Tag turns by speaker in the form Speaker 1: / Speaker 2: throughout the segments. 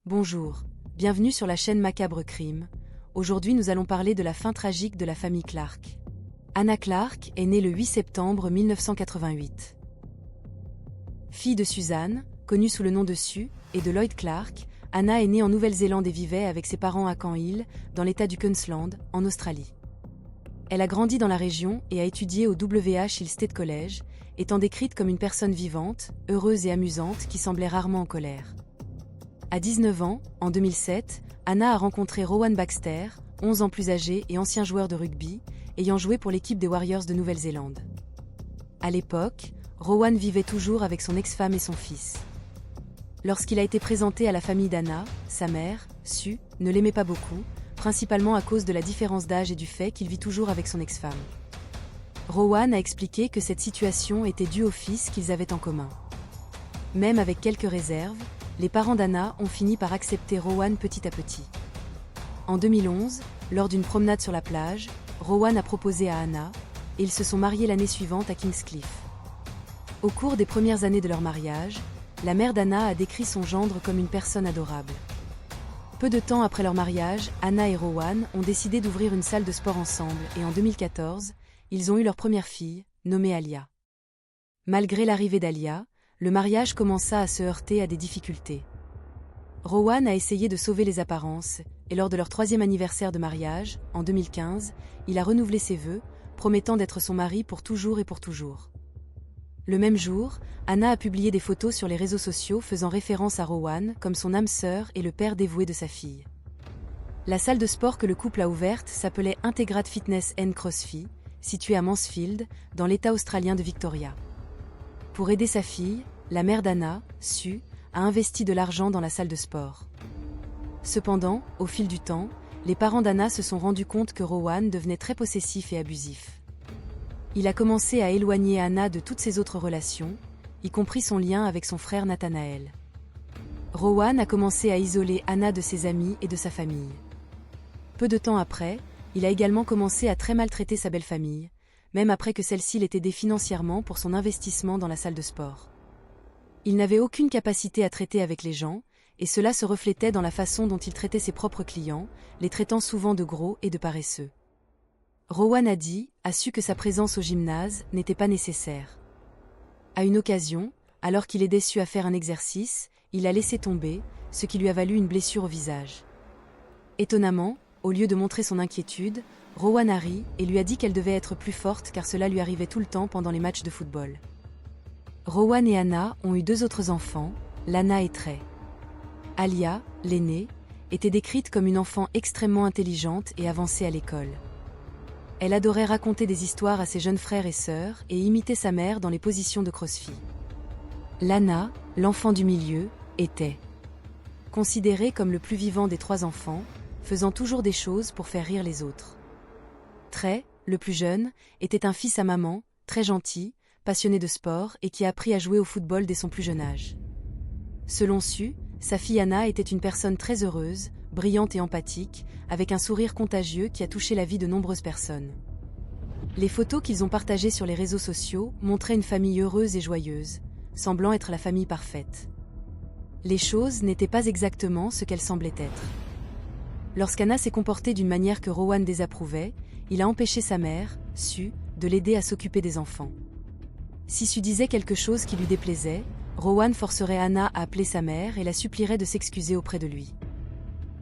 Speaker 1: Bonjour, bienvenue sur la chaîne Macabre Crime. Aujourd'hui nous allons parler de la fin tragique de la famille Clark. Anna Clark est née le 8 septembre 1988. Fille de Suzanne, connue sous le nom de Sue, et de Lloyd Clark, Anna est née en Nouvelle-Zélande et vivait avec ses parents à Cairn Hill, dans l'état du Queensland, en Australie. Elle a grandi dans la région et a étudié au WH Hill State College, étant décrite comme une personne vivante, heureuse et amusante qui semblait rarement en colère. À 19 ans, en 2007, Anna a rencontré Rowan Baxter, 11 ans plus âgé et ancien joueur de rugby, ayant joué pour l'équipe des Warriors de Nouvelle-Zélande. À l'époque, Rowan vivait toujours avec son ex-femme et son fils. Lorsqu'il a été présenté à la famille d'Anna, sa mère, Sue, ne l'aimait pas beaucoup, principalement à cause de la différence d'âge et du fait qu'il vit toujours avec son ex-femme. Rowan a expliqué que cette situation était due au fils qu'ils avaient en commun. Même avec quelques réserves, les parents d'Anna ont fini par accepter Rowan petit à petit. En 2011, lors d'une promenade sur la plage, Rowan a proposé à Anna, et ils se sont mariés l'année suivante à Kingscliff. Au cours des premières années de leur mariage, la mère d'Anna a décrit son gendre comme une personne adorable. Peu de temps après leur mariage, Anna et Rowan ont décidé d'ouvrir une salle de sport ensemble et en 2014, ils ont eu leur première fille, nommée Alia. Malgré l'arrivée d'Alia, le mariage commença à se heurter à des difficultés. Rowan a essayé de sauver les apparences, et lors de leur 3e anniversaire de mariage, en 2015, il a renouvelé ses vœux, promettant d'être son mari pour toujours et pour toujours. Le même jour, Anna a publié des photos sur les réseaux sociaux faisant référence à Rowan comme son âme sœur et le père dévoué de sa fille. La salle de sport que le couple a ouverte s'appelait Integrate Fitness & CrossFit, située à Mansfield, dans l'État australien de Victoria. Pour aider sa fille, la mère d'Anna, Sue, a investi de l'argent dans la salle de sport. Cependant, au fil du temps, les parents d'Anna se sont rendus compte que Rowan devenait très possessif et abusif. Il a commencé à éloigner Anna de toutes ses autres relations, y compris son lien avec son frère Nathanael. Rowan a commencé à isoler Anna de ses amis et de sa famille. Peu de temps après, il a également commencé à très maltraiter sa belle-famille, même après que celle-ci l'ait aidé financièrement pour son investissement dans la salle de sport. Il n'avait aucune capacité à traiter avec les gens, et cela se reflétait dans la façon dont il traitait ses propres clients, les traitant souvent de gros et de paresseux. Rowan a su que sa présence au gymnase n'était pas nécessaire. À une occasion, alors qu'il aidait Sue à faire un exercice, il a laissé tomber, ce qui lui a valu une blessure au visage. Étonnamment, au lieu de montrer son inquiétude, Rowan a ri et lui a dit qu'elle devait être plus forte car cela lui arrivait tout le temps pendant les matchs de football. Rowan et Anna ont eu 2 autres enfants, Lana et Trey. Alia, l'aînée, était décrite comme une enfant extrêmement intelligente et avancée à l'école. Elle adorait raconter des histoires à ses jeunes frères et sœurs et imiter sa mère dans les positions de CrossFit. Lana, l'enfant du milieu, était considérée comme le plus vivant des 3 enfants, faisant toujours des choses pour faire rire les autres. Trey, le plus jeune, était un fils à maman, très gentil, passionné de sport et qui a appris à jouer au football dès son plus jeune âge. Selon Sue, sa fille Anna était une personne très heureuse, brillante et empathique, avec un sourire contagieux qui a touché la vie de nombreuses personnes. Les photos qu'ils ont partagées sur les réseaux sociaux montraient une famille heureuse et joyeuse, semblant être la famille parfaite. Les choses n'étaient pas exactement ce qu'elles semblaient être. Lorsqu'Anna s'est comportée d'une manière que Rowan désapprouvait, il a empêché sa mère, Sue, de l'aider à s'occuper des enfants. Si Sue disait quelque chose qui lui déplaisait, Rowan forcerait Anna à appeler sa mère et la supplierait de s'excuser auprès de lui.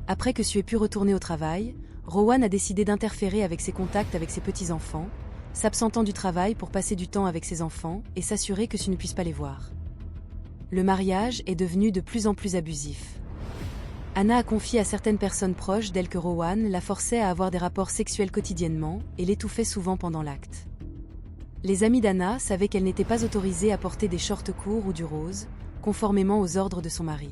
Speaker 1: Après que Sue ait pu retourner au travail, Rowan a décidé d'interférer avec ses contacts avec ses petits-enfants, s'absentant du travail pour passer du temps avec ses enfants et s'assurer que Sue ne puisse pas les voir. Le mariage est devenu de plus en plus abusif. Anna a confié à certaines personnes proches d'elle que Rowan la forçait à avoir des rapports sexuels quotidiennement et l'étouffait souvent pendant l'acte. Les amis d'Anna savaient qu'elle n'était pas autorisée à porter des shorts courts ou du rose, conformément aux ordres de son mari.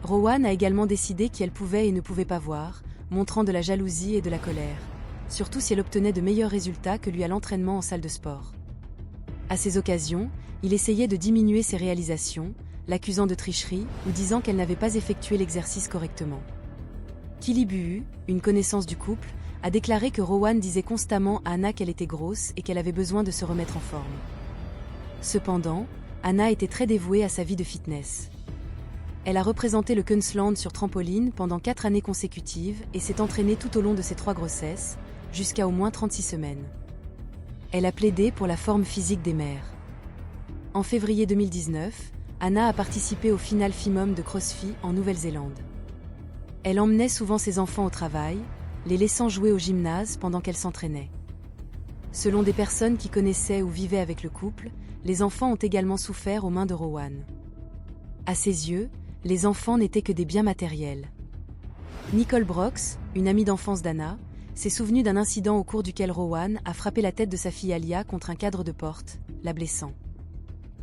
Speaker 1: Rowan a également décidé qui elle pouvait et ne pouvait pas voir, montrant de la jalousie et de la colère, surtout si elle obtenait de meilleurs résultats que lui à l'entraînement en salle de sport. À ces occasions, il essayait de diminuer ses réalisations, l'accusant de tricherie ou disant qu'elle n'avait pas effectué l'exercice correctement. Kili Buu, une connaissance du couple, a déclaré que Rowan disait constamment à Anna qu'elle était grosse et qu'elle avait besoin de se remettre en forme. Cependant, Anna était très dévouée à sa vie de fitness. Elle a représenté le Kunstland sur trampoline pendant 4 années consécutives et s'est entraînée tout au long de ses 3 grossesses, jusqu'à au moins 36 semaines. Elle a plaidé pour la forme physique des mères. En février 2019, Anna a participé au final FIMOM de CrossFit en Nouvelle-Zélande. Elle emmenait souvent ses enfants au travail, les laissant jouer au gymnase pendant qu'elle s'entraînait. Selon des personnes qui connaissaient ou vivaient avec le couple, les enfants ont également souffert aux mains de Rowan. À ses yeux, les enfants n'étaient que des biens matériels. Nicole Brox, une amie d'enfance d'Anna, s'est souvenue d'un incident au cours duquel Rowan a frappé la tête de sa fille Alia contre un cadre de porte, la blessant.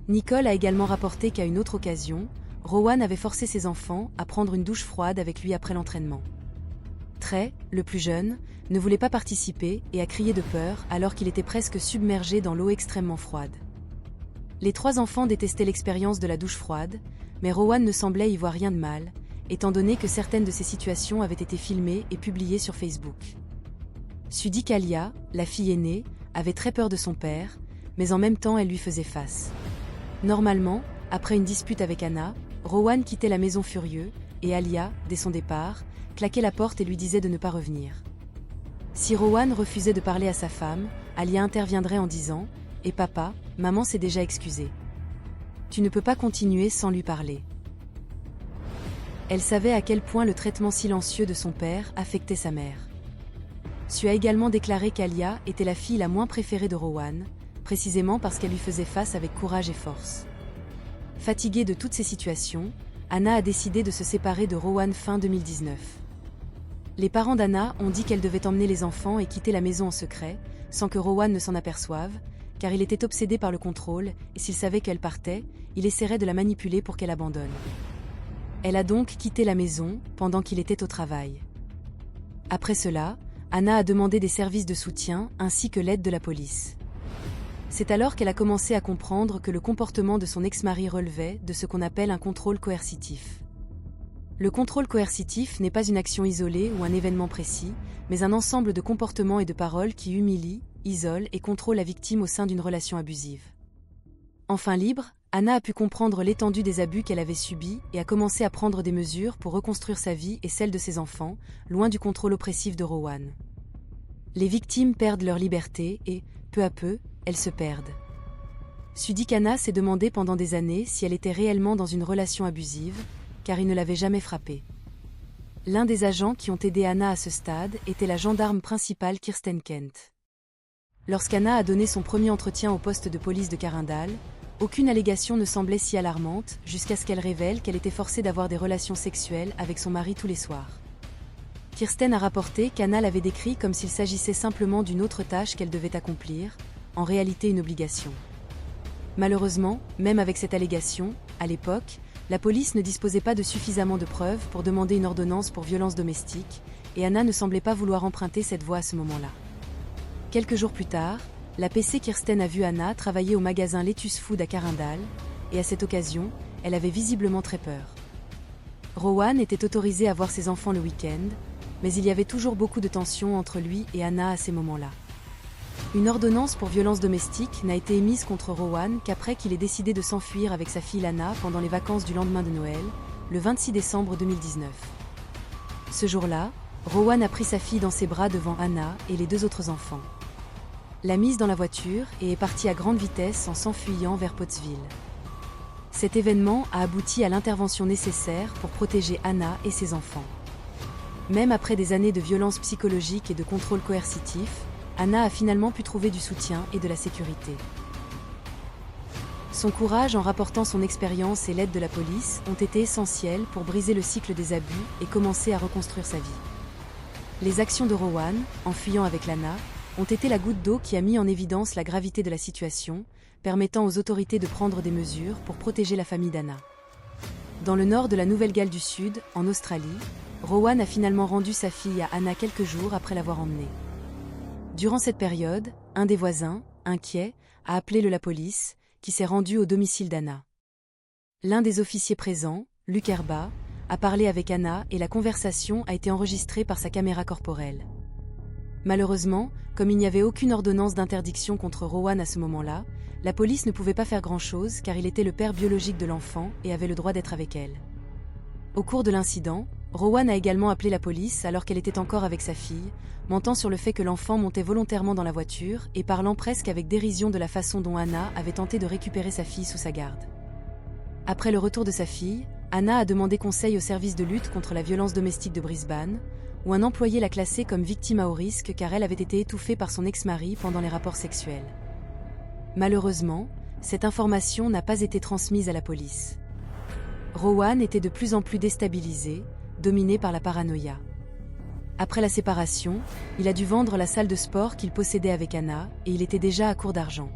Speaker 1: Nicole a également rapporté qu'à une autre occasion, Rowan avait forcé ses enfants à prendre une douche froide avec lui après l'entraînement. Trey, le plus jeune, ne voulait pas participer et a crié de peur alors qu'il était presque submergé dans l'eau extrêmement froide. Les 3 enfants détestaient l'expérience de la douche froide, mais Rowan ne semblait y voir rien de mal, étant donné que certaines de ces situations avaient été filmées et publiées sur Facebook. Sudi Kalia, la fille aînée, avait très peur de son père, mais en même temps elle lui faisait face. Normalement, après une dispute avec Anna, Rowan quittait la maison furieux, et Alia, dès son départ, claquait la porte et lui disait de ne pas revenir. Si Rowan refusait de parler à sa femme, Alia interviendrait en disant « Et papa, maman s'est déjà excusée. Tu ne peux pas continuer sans lui parler. » Elle savait à quel point le traitement silencieux de son père affectait sa mère. Sue a également déclaré qu'Alia était la fille la moins préférée de Rowan, précisément parce qu'elle lui faisait face avec courage et force. Fatiguée de toutes ces situations, Anna a décidé de se séparer de Rowan fin 2019. Les parents d'Anna ont dit qu'elle devait emmener les enfants et quitter la maison en secret, sans que Rowan ne s'en aperçoive, car il était obsédé par le contrôle, et s'il savait qu'elle partait, il essaierait de la manipuler pour qu'elle abandonne. Elle a donc quitté la maison, pendant qu'il était au travail. Après cela, Anna a demandé des services de soutien, ainsi que l'aide de la police. C'est alors qu'elle a commencé à comprendre que le comportement de son ex-mari relevait de ce qu'on appelle un contrôle coercitif. Le contrôle coercitif n'est pas une action isolée ou un événement précis, mais un ensemble de comportements et de paroles qui humilient, isolent et contrôlent la victime au sein d'une relation abusive. Enfin libre, Anna a pu comprendre l'étendue des abus qu'elle avait subis et a commencé à prendre des mesures pour reconstruire sa vie et celle de ses enfants, loin du contrôle oppressif de Rowan. Les victimes perdent leur liberté et, peu à peu, elles se perdent. Sudi Kana s'est demandé pendant des années si elle était réellement dans une relation abusive, car il ne l'avait jamais frappée. L'un des agents qui ont aidé Anna à ce stade était la gendarme principale Kirsten Kent. Lorsqu'Anna a donné son premier entretien au poste de police de Carindale, aucune allégation ne semblait si alarmante jusqu'à ce qu'elle révèle qu'elle était forcée d'avoir des relations sexuelles avec son mari tous les soirs. Kirsten a rapporté qu'Anna l'avait décrit comme s'il s'agissait simplement d'une autre tâche qu'elle devait accomplir, en réalité une obligation. Malheureusement, même avec cette allégation, à l'époque, la police ne disposait pas de suffisamment de preuves pour demander une ordonnance pour violence domestique, et Anna ne semblait pas vouloir emprunter cette voie à ce moment-là. Quelques jours plus tard, la PC Kirsten a vu Anna travailler au magasin Lettuce Food à Carindale, et à cette occasion, elle avait visiblement très peur. Rowan était autorisé à voir ses enfants le week-end, mais il y avait toujours beaucoup de tension entre lui et Anna à ces moments-là. Une ordonnance pour violence domestique n'a été émise contre Rowan qu'après qu'il ait décidé de s'enfuir avec sa fille Lana pendant les vacances du lendemain de Noël, le 26 décembre 2019. Ce jour-là, Rowan a pris sa fille dans ses bras devant Anna et les 2 autres enfants. L'a mise dans la voiture et est parti à grande vitesse en s'enfuyant vers Pottsville. Cet événement a abouti à l'intervention nécessaire pour protéger Anna et ses enfants. Même après des années de violence psychologique et de contrôle coercitif, Anna a finalement pu trouver du soutien et de la sécurité. Son courage en rapportant son expérience et l'aide de la police ont été essentiels pour briser le cycle des abus et commencer à reconstruire sa vie. Les actions de Rowan, en fuyant avec Lana, ont été la goutte d'eau qui a mis en évidence la gravité de la situation, permettant aux autorités de prendre des mesures pour protéger la famille d'Anna. Dans le nord de la Nouvelle-Galles du Sud, en Australie, Rowan a finalement rendu sa fille à Anna quelques jours après l'avoir emmenée. Durant cette période, un des voisins, inquiet, a appelé la police, qui s'est rendue au domicile d'Anna. L'un des officiers présents, Luc Herba, a parlé avec Anna et la conversation a été enregistrée par sa caméra corporelle. Malheureusement, comme il n'y avait aucune ordonnance d'interdiction contre Rowan à ce moment-là, la police ne pouvait pas faire grand-chose car il était le père biologique de l'enfant et avait le droit d'être avec elle. Au cours de l'incident, Rowan a également appelé la police alors qu'elle était encore avec sa fille, mentant sur le fait que l'enfant montait volontairement dans la voiture et parlant presque avec dérision de la façon dont Hannah avait tenté de récupérer sa fille sous sa garde. Après le retour de sa fille, Hannah a demandé conseil au service de lutte contre la violence domestique de Brisbane, où un employé l'a classée comme victime à haut risque car elle avait été étouffée par son ex-mari pendant les rapports sexuels. Malheureusement, cette information n'a pas été transmise à la police. Rowan était de plus en plus déstabilisé, dominé par la paranoïa. Après la séparation, il a dû vendre la salle de sport qu'il possédait avec Hannah et il était déjà à court d'argent.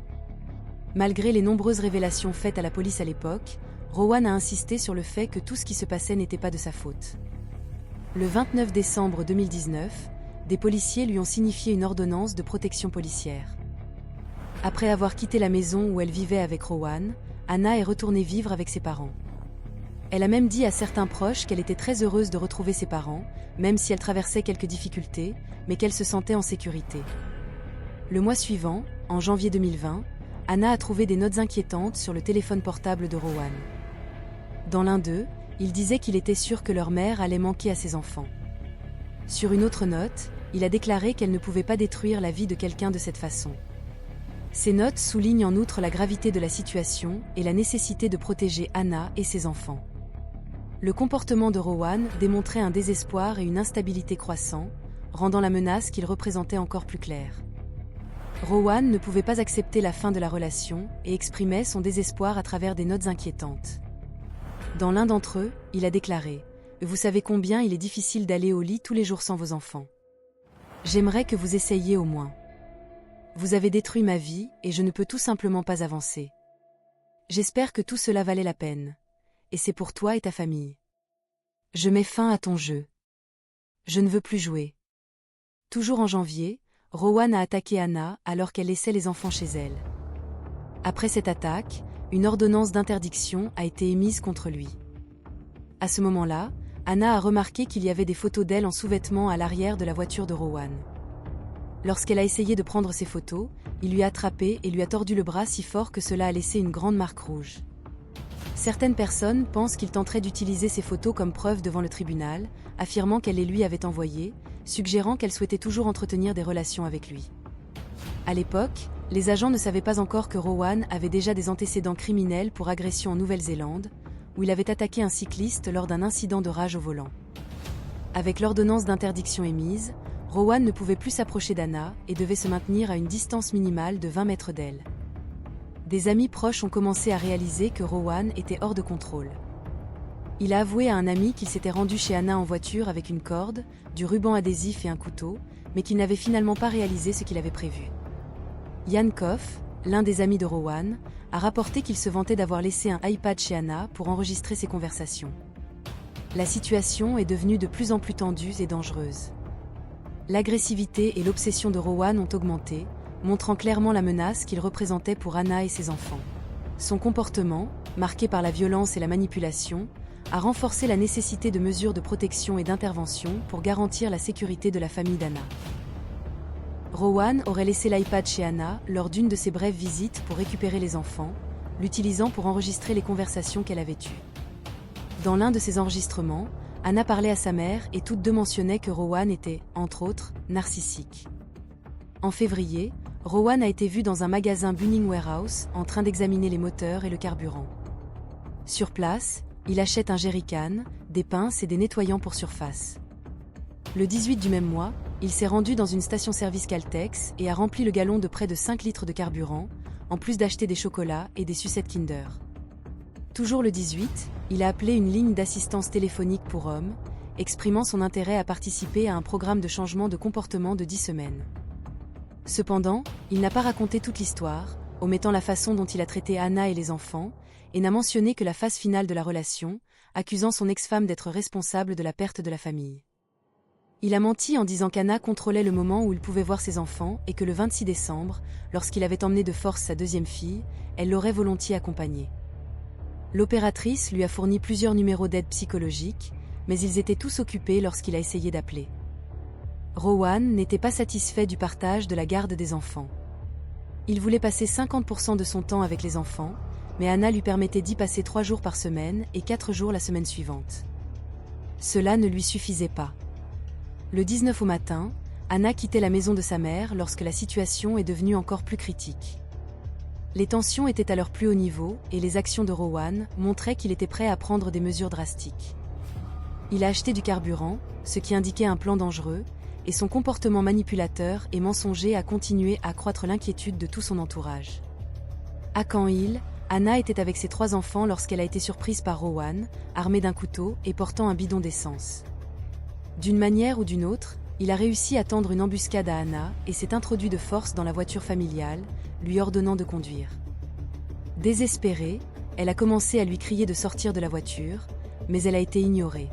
Speaker 1: Malgré les nombreuses révélations faites à la police à l'époque, Rowan a insisté sur le fait que tout ce qui se passait n'était pas de sa faute. Le 29 décembre 2019, des policiers lui ont signifié une ordonnance de protection policière. Après avoir quitté la maison où elle vivait avec Rowan, Hannah est retournée vivre avec ses parents. Elle a même dit à certains proches qu'elle était très heureuse de retrouver ses parents, même si elle traversait quelques difficultés, mais qu'elle se sentait en sécurité. Le mois suivant, en janvier 2020, Hannah a trouvé des notes inquiétantes sur le téléphone portable de Rowan. Dans l'un d'eux, il disait qu'il était sûr que leur mère allait manquer à ses enfants. Sur une autre note, il a déclaré qu'elle ne pouvait pas détruire la vie de quelqu'un de cette façon. Ces notes soulignent en outre la gravité de la situation et la nécessité de protéger Hannah et ses enfants. Le comportement de Rowan démontrait un désespoir et une instabilité croissants, rendant la menace qu'il représentait encore plus claire. Rowan ne pouvait pas accepter la fin de la relation et exprimait son désespoir à travers des notes inquiétantes. Dans l'un d'entre eux, il a déclaré « Vous savez combien il est difficile d'aller au lit tous les jours sans vos enfants. J'aimerais que vous essayiez au moins. Vous avez détruit ma vie et je ne peux tout simplement pas avancer. J'espère que tout cela valait la peine. Et c'est pour toi et ta famille. Je mets fin à ton jeu. Je ne veux plus jouer. » Toujours en janvier, Rowan a attaqué Hannah alors qu'elle laissait les enfants chez elle. Après cette attaque, une ordonnance d'interdiction a été émise contre lui. À ce moment-là, Hannah a remarqué qu'il y avait des photos d'elle en sous-vêtements à l'arrière de la voiture de Rowan. Lorsqu'elle a essayé de prendre ces photos, il lui a attrapé et lui a tordu le bras si fort que cela a laissé une grande marque rouge. Certaines personnes pensent qu'il tenterait d'utiliser ces photos comme preuve devant le tribunal, affirmant qu'elle les lui avait envoyées, suggérant qu'elle souhaitait toujours entretenir des relations avec lui. À l'époque, les agents ne savaient pas encore que Rowan avait déjà des antécédents criminels pour agression en Nouvelle-Zélande, où il avait attaqué un cycliste lors d'un incident de rage au volant. Avec l'ordonnance d'interdiction émise, Rowan ne pouvait plus s'approcher d'Hannah et devait se maintenir à une distance minimale de 20 mètres d'elle. Des amis proches ont commencé à réaliser que Rowan était hors de contrôle. Il a avoué à un ami qu'il s'était rendu chez Hannah en voiture avec une corde, du ruban adhésif et un couteau, mais qu'il n'avait finalement pas réalisé ce qu'il avait prévu. Ian Koff, l'un des amis de Rowan, a rapporté qu'il se vantait d'avoir laissé un iPad chez Hannah pour enregistrer ses conversations. La situation est devenue de plus en plus tendue et dangereuse. L'agressivité et l'obsession de Rowan ont augmenté, montrant clairement la menace qu'il représentait pour Hannah et ses enfants. Son comportement, marqué par la violence et la manipulation, a renforcé la nécessité de mesures de protection et d'intervention pour garantir la sécurité de la famille d'Hannah. Rowan aurait laissé l'iPad chez Hannah lors d'une de ses brèves visites pour récupérer les enfants, l'utilisant pour enregistrer les conversations qu'elle avait eues. Dans l'un de ces enregistrements, Hannah parlait à sa mère et toutes deux mentionnaient que Rowan était, entre autres, narcissique. En février, Rowan a été vu dans un magasin Bunning Warehouse en train d'examiner les moteurs et le carburant. Sur place, il achète un jerrycan, des pinces et des nettoyants pour surface. Le 18 du même mois, il s'est rendu dans une station-service Caltex et a rempli le galon de près de 5 litres de carburant, en plus d'acheter des chocolats et des sucettes Kinder. Toujours le 18, il a appelé une ligne d'assistance téléphonique pour hommes, exprimant son intérêt à participer à un programme de changement de comportement de 10 semaines. Cependant, il n'a pas raconté toute l'histoire, omettant la façon dont il a traité Hannah et les enfants, et n'a mentionné que la phase finale de la relation, accusant son ex-femme d'être responsable de la perte de la famille. Il a menti en disant qu'Hannah contrôlait le moment où il pouvait voir ses enfants et que le 26 décembre, lorsqu'il avait emmené de force sa deuxième fille, elle l'aurait volontiers accompagnée. L'opératrice lui a fourni plusieurs numéros d'aide psychologique, mais ils étaient tous occupés lorsqu'il a essayé d'appeler. Rowan n'était pas satisfait du partage de la garde des enfants. Il voulait passer 50% de son temps avec les enfants, mais Hannah lui permettait d'y passer 3 jours par semaine et 4 jours la semaine suivante. Cela ne lui suffisait pas. Le 19 au matin, Anna quittait la maison de sa mère lorsque la situation est devenue encore plus critique. Les tensions étaient à leur plus haut niveau et les actions de Rowan montraient qu'il était prêt à prendre des mesures drastiques. Il a acheté du carburant, ce qui indiquait un plan dangereux, et son comportement manipulateur et mensonger a continué à accroître l'inquiétude de tout son entourage. À Camp Hill, Anna était avec ses 3 enfants lorsqu'elle a été surprise par Rowan, armé d'un couteau et portant un bidon d'essence. D'une manière ou d'une autre, il a réussi à tendre une embuscade à Anna et s'est introduit de force dans la voiture familiale, lui ordonnant de conduire. Désespérée, elle a commencé à lui crier de sortir de la voiture, mais elle a été ignorée.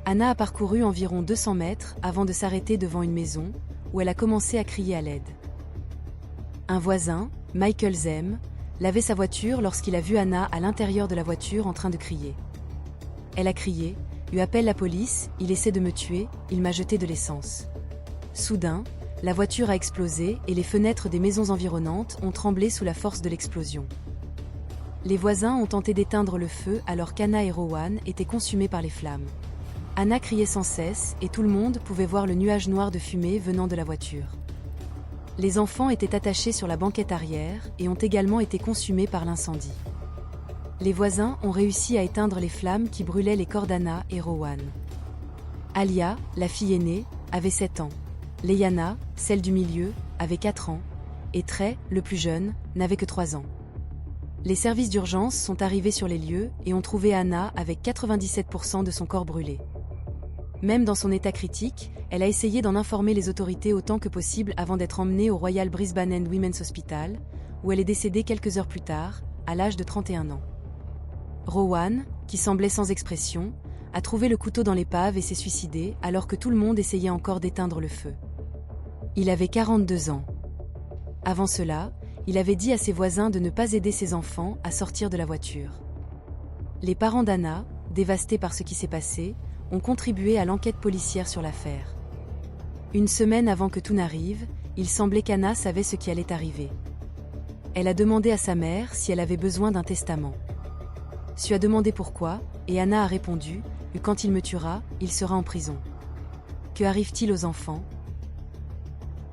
Speaker 1: Anna a parcouru environ 200 mètres avant de s'arrêter devant une maison, où elle a commencé à crier à l'aide. Un voisin, Michael Zem, lavait sa voiture lorsqu'il a vu Anna à l'intérieur de la voiture en train de crier. Elle a crié « Lui appelle la police, il essaie de me tuer, il m'a jeté de l'essence ». Soudain, la voiture a explosé et les fenêtres des maisons environnantes ont tremblé sous la force de l'explosion. Les voisins ont tenté d'éteindre le feu alors qu'Anna et Rowan étaient consumés par les flammes. Anna criait sans cesse et tout le monde pouvait voir le nuage noir de fumée venant de la voiture. Les enfants étaient attachés sur la banquette arrière et ont également été consumés par l'incendie. Les voisins ont réussi à éteindre les flammes qui brûlaient les corps d'Anna et Rowan. Alia, la fille aînée, avait 7 ans. Leyana, celle du milieu, avait 4 ans. Et Trey, le plus jeune, n'avait que 3 ans. Les services d'urgence sont arrivés sur les lieux et ont trouvé Anna avec 97% de son corps brûlé. Même dans son état critique, elle a essayé d'en informer les autorités autant que possible avant d'être emmenée au Royal Brisbane and Women's Hospital, où elle est décédée quelques heures plus tard, à l'âge de 31 ans. Rowan, qui semblait sans expression, a trouvé le couteau dans l'épave et s'est suicidé alors que tout le monde essayait encore d'éteindre le feu. Il avait 42 ans. Avant cela, il avait dit à ses voisins de ne pas aider ses enfants à sortir de la voiture. Les parents d'Anna, dévastés par ce qui s'est passé, ont contribué à l'enquête policière sur l'affaire. Une semaine avant que tout n'arrive, il semblait qu'Anna savait ce qui allait arriver. Elle a demandé à sa mère si elle avait besoin d'un testament. Su a demandé pourquoi, et Anna a répondu « Quand il me tuera, il sera en prison ». Que arrive-t-il aux enfants?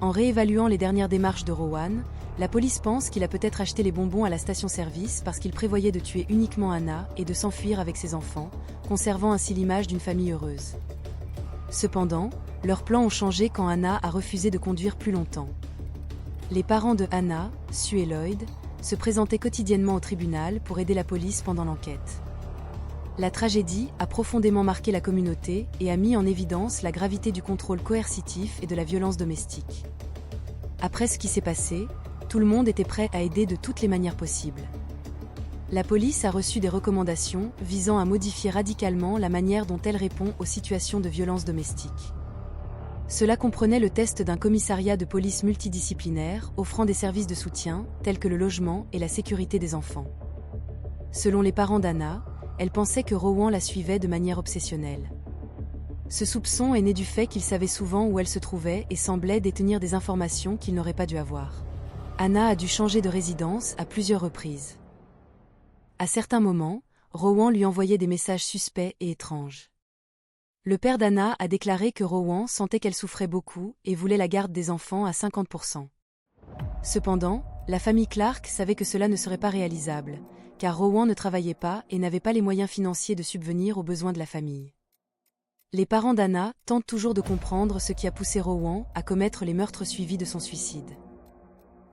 Speaker 1: En réévaluant les dernières démarches de Rowan, la police pense qu'il a peut-être acheté les bonbons à la station-service parce qu'il prévoyait de tuer uniquement Anna et de s'enfuir avec ses enfants, conservant ainsi l'image d'une famille heureuse. Cependant, leurs plans ont changé quand Anna a refusé de conduire plus longtemps. Les parents de Anna, Sue et Lloyd, se présentaient quotidiennement au tribunal pour aider la police pendant l'enquête. La tragédie a profondément marqué la communauté et a mis en évidence la gravité du contrôle coercitif et de la violence domestique. Après ce qui s'est passé, tout le monde était prêt à aider de toutes les manières possibles. La police a reçu des recommandations visant à modifier radicalement la manière dont elle répond aux situations de violence domestique. Cela comprenait le test d'un commissariat de police multidisciplinaire offrant des services de soutien, tels que le logement et la sécurité des enfants. Selon les parents d'Anna, elle pensait que Rowan la suivait de manière obsessionnelle. Ce soupçon est né du fait qu'il savait souvent où elle se trouvait et semblait détenir des informations qu'il n'aurait pas dû avoir. Anna a dû changer de résidence à plusieurs reprises. À certains moments, Rowan lui envoyait des messages suspects et étranges. Le père d'Anna a déclaré que Rowan sentait qu'elle souffrait beaucoup et voulait la garde des enfants à 50%. Cependant, la famille Clark savait que cela ne serait pas réalisable, car Rowan ne travaillait pas et n'avait pas les moyens financiers de subvenir aux besoins de la famille. Les parents d'Anna tentent toujours de comprendre ce qui a poussé Rowan à commettre les meurtres suivis de son suicide.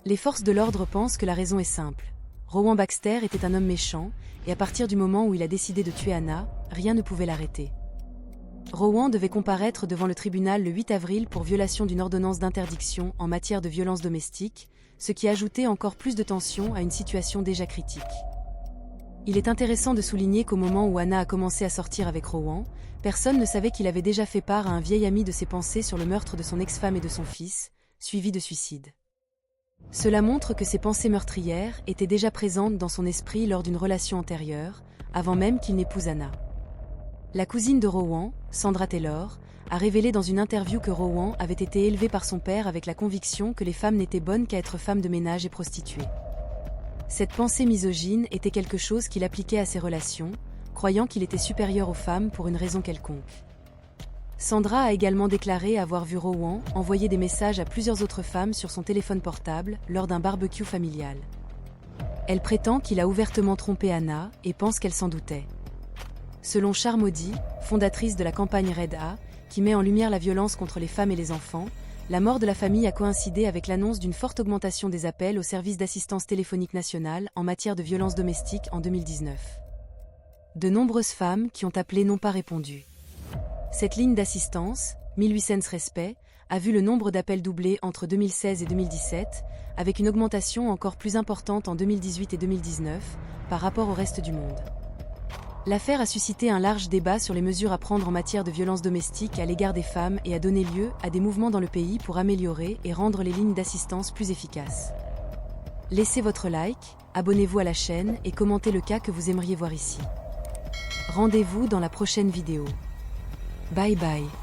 Speaker 1: Les forces de l'ordre pensent que la raison est simple. Rowan Baxter était un homme méchant, et à partir du moment où il a décidé de tuer Anna, rien ne pouvait l'arrêter. Rowan devait comparaître devant le tribunal le 8 avril pour violation d'une ordonnance d'interdiction en matière de violence domestique, ce qui ajoutait encore plus de tension à une situation déjà critique. Il est intéressant de souligner qu'au moment où Anna a commencé à sortir avec Rowan, personne ne savait qu'il avait déjà fait part à un vieil ami de ses pensées sur le meurtre de son ex-femme et de son fils, suivi de suicide. Cela montre que ses pensées meurtrières étaient déjà présentes dans son esprit lors d'une relation antérieure, avant même qu'il n'épouse Anna. La cousine de Rowan, Sandra Taylor, a révélé dans une interview que Rowan avait été élevé par son père avec la conviction que les femmes n'étaient bonnes qu'à être femmes de ménage et prostituées. Cette pensée misogyne était quelque chose qu'il appliquait à ses relations, croyant qu'il était supérieur aux femmes pour une raison quelconque. Sandra a également déclaré avoir vu Rowan envoyer des messages à plusieurs autres femmes sur son téléphone portable lors d'un barbecue familial. Elle prétend qu'il a ouvertement trompé Anna et pense qu'elle s'en doutait. Selon Char Modi, fondatrice de la campagne Red A, qui met en lumière la violence contre les femmes et les enfants, la mort de la famille a coïncidé avec l'annonce d'une forte augmentation des appels au service d'assistance téléphonique nationale en matière de violences domestiques en 2019. De nombreuses femmes qui ont appelé n'ont pas répondu. Cette ligne d'assistance, 1800 Respect, a vu le nombre d'appels doubler entre 2016 et 2017, avec une augmentation encore plus importante en 2018 et 2019, par rapport au reste du monde. L'affaire a suscité un large débat sur les mesures à prendre en matière de violences domestiques à l'égard des femmes et a donné lieu à des mouvements dans le pays pour améliorer et rendre les lignes d'assistance plus efficaces. Laissez votre like, abonnez-vous à la chaîne et commentez le cas que vous aimeriez voir ici. Rendez-vous dans la prochaine vidéo. Bye bye.